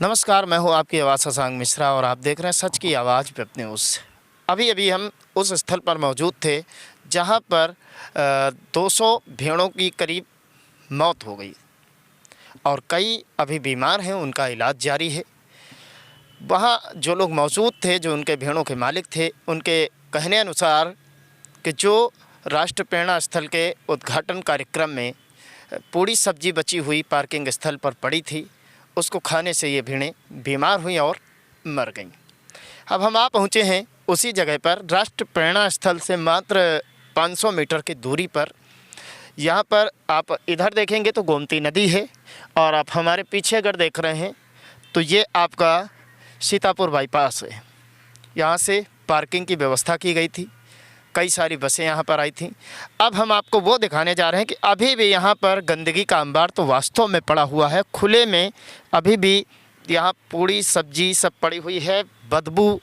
नमस्कार, मैं हूं आपकी आवाज़ शशांक मिश्रा और आप देख रहे हैं सच की आवाज़ वेब न्यूज़। अभी अभी हम उस स्थल पर मौजूद थे जहां पर 200 भेड़ों की करीब मौत हो गई और कई अभी बीमार हैं, उनका इलाज जारी है। वहां जो लोग मौजूद थे, जो उनके भेड़ों के मालिक थे, उनके कहने अनुसार कि जो राष्ट्र प्रेरणा स्थल के उद्घाटन कार्यक्रम में पूरी सब्जी बची हुई पार्किंग स्थल पर पड़ी थी, उसको खाने से ये भेड़ें बीमार हुई और मर गईं। अब हम आ पहुँचे हैं उसी जगह पर, राष्ट्र प्रेरणा स्थल से मात्र 500 मीटर की दूरी पर। यहाँ पर आप इधर देखेंगे तो गोमती नदी है और आप हमारे पीछे अगर देख रहे हैं तो ये आपका सीतापुर बाईपास है। यहाँ से पार्किंग की व्यवस्था की गई थी, कई सारी बसें यहाँ पर आई थीं। अब हम आपको वो दिखाने जा रहे हैं कि अभी भी यहाँ पर गंदगी का अंबार तो वास्तव में पड़ा हुआ है। खुले में अभी भी यहाँ पूरी सब्जी सब पड़ी हुई है, बदबू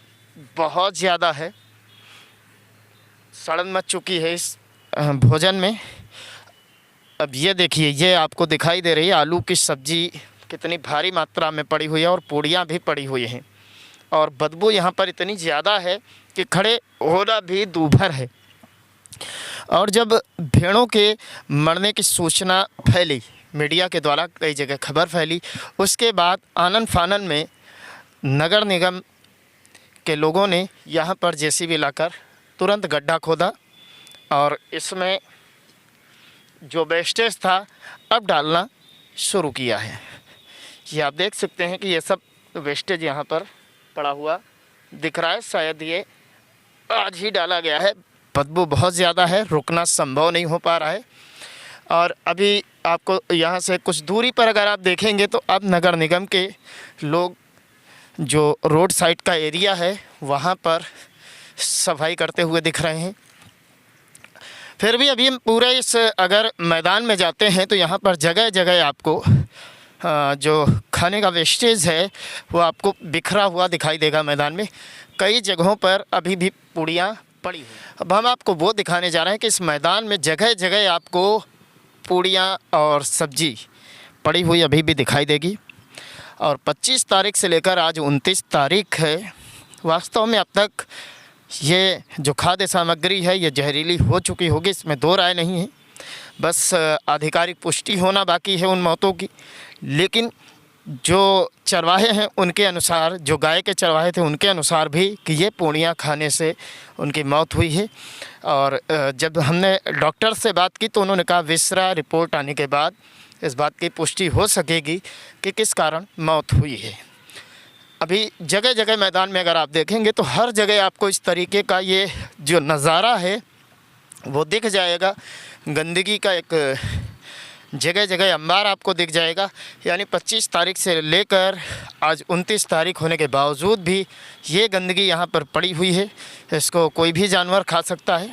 बहुत ज़्यादा है, सड़न मच चुकी है इस भोजन में। अब ये देखिए, ये आपको दिखाई दे रही है आलू की सब्जी कितनी भारी मात्रा में पड़ी हुई है और पूड़ियाँ भी पड़ी हुई हैं और बदबू यहाँ पर इतनी ज़्यादा है कि खड़े होना भी दूभर है। और जब भेड़ों के मरने की सूचना फैली, मीडिया के द्वारा कई जगह खबर फैली, उसके बाद आनन फानन में नगर निगम के लोगों ने यहाँ पर जेसीबी लाकर तुरंत गड्ढा खोदा और इसमें जो वेस्टेज था अब डालना शुरू किया है। ये आप देख सकते हैं कि ये सब वेस्टेज यहाँ पर पड़ा हुआ दिख रहा है। शायद ये आज ही डाला गया है। बदबू बहुत ज़्यादा है, रुकना संभव नहीं हो पा रहा है। और अभी आपको यहाँ से कुछ दूरी पर अगर आप देखेंगे तो अब नगर निगम के लोग जो रोड साइड का एरिया है वहाँ पर सफाई करते हुए दिख रहे हैं। फिर भी अभी हम पूरे इस अगर मैदान में जाते हैं तो यहाँ पर जगह जगह आपको जो खाने का वेस्टेज है वो आपको बिखरा हुआ दिखाई देगा। मैदान में कई जगहों पर अभी भी पूड़ियाँ पड़ी हुई। अब हम आपको वो दिखाने जा रहे हैं कि इस मैदान में जगह जगह आपको पूड़ियाँ और सब्जी पड़ी हुई अभी भी दिखाई देगी। और 25 तारीख से लेकर आज 29 तारीख है। वास्तव में अब तक ये जो खाद्य सामग्री है ये जहरीली हो चुकी होगी, इसमें दो राय नहीं है। बस आधिकारिक पुष्टि होना बाकी है उन मौतों की। लेकिन जो चरवाहे हैं उनके अनुसार, जो गाय के चरवाहे थे उनके अनुसार भी कि ये पूड़ियाँ खाने से उनकी मौत हुई है। और जब हमने डॉक्टर से बात की तो उन्होंने कहा विसरा रिपोर्ट आने के बाद इस बात की पुष्टि हो सकेगी कि किस कारण मौत हुई है। अभी जगह जगह मैदान में अगर आप देखेंगे तो हर जगह आपको इस तरीके का ये जो नज़ारा है वो दिख जाएगा। गंदगी का एक जगह जगह अंबार आपको दिख जाएगा। यानी 25 तारीख से लेकर आज 29 तारीख होने के बावजूद भी ये गंदगी यहाँ पर पड़ी हुई है। इसको कोई भी जानवर खा सकता है,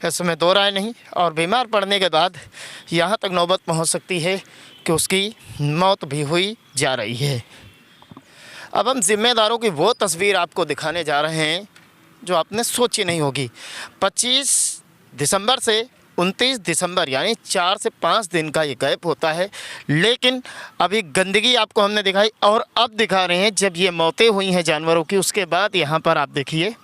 इसमें दो राय नहीं। और बीमार पड़ने के बाद यहाँ तक नौबत पहुँच सकती है कि उसकी मौत भी हुई जा रही है। अब हम ज़िम्मेदारों की वो तस्वीर आपको दिखाने जा रहे हैं जो आपने सोची नहीं होगी। 25 दिसंबर से 29 दिसंबर यानी 4 से 5 दिन का ये गैप होता है। लेकिन अभी गंदगी आपको हमने दिखाई और अब दिखा रहे हैं जब ये मौतें हुई हैं जानवरों की, उसके बाद यहाँ पर आप देखिए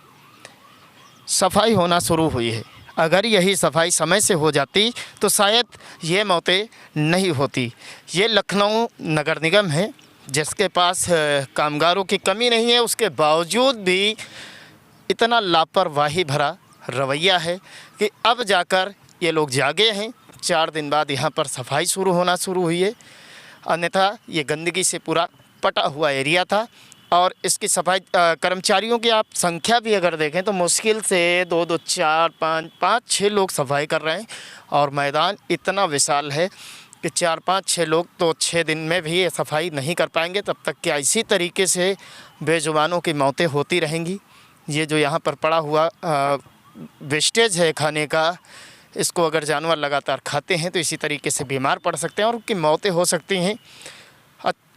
सफाई होना शुरू हुई है। अगर यही सफाई समय से हो जाती तो शायद ये मौतें नहीं होती। ये लखनऊ नगर निगम है जिसके पास कामगारों की कमी नहीं है, उसके बावजूद भी इतना लापरवाही भरा रवैया है कि अब जाकर ये लोग जागे हैं। 4 दिन बाद यहाँ पर सफाई शुरू हुई है। अन्यथा ये गंदगी से पूरा पटा हुआ एरिया था। और इसकी सफाई कर्मचारियों की आप संख्या भी अगर देखें तो मुश्किल से 2, 4, 5, 6 लोग सफाई कर रहे हैं। और मैदान इतना विशाल है कि 4, 5, 6 लोग तो 6 दिन में भी ये सफाई नहीं कर पाएंगे। तब तक क्या इसी तरीके से बेजुबानों की मौतें होती रहेंगी। ये जो यहाँ पर पड़ा हुआ वेस्टेज है खाने का, इसको अगर जानवर लगातार खाते हैं तो इसी तरीके से बीमार पड़ सकते हैं और उनकी मौतें हो सकती हैं।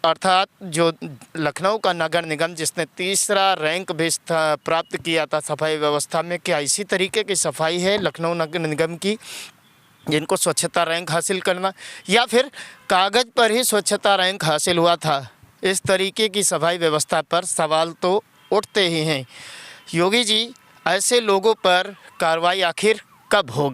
अर्थात जो लखनऊ का नगर निगम जिसने तीसरा रैंक भी प्राप्त किया था सफाई व्यवस्था में, क्या इसी तरीके की सफाई है लखनऊ नगर निगम की जिनको स्वच्छता रैंक हासिल करना, या फिर कागज़ पर ही स्वच्छता रैंक हासिल हुआ था इस तरीके की सफाई व्यवस्था पर सवाल तो उठते ही हैं। योगी जी, ऐसे लोगों पर कार्रवाई आखिर कब होगी?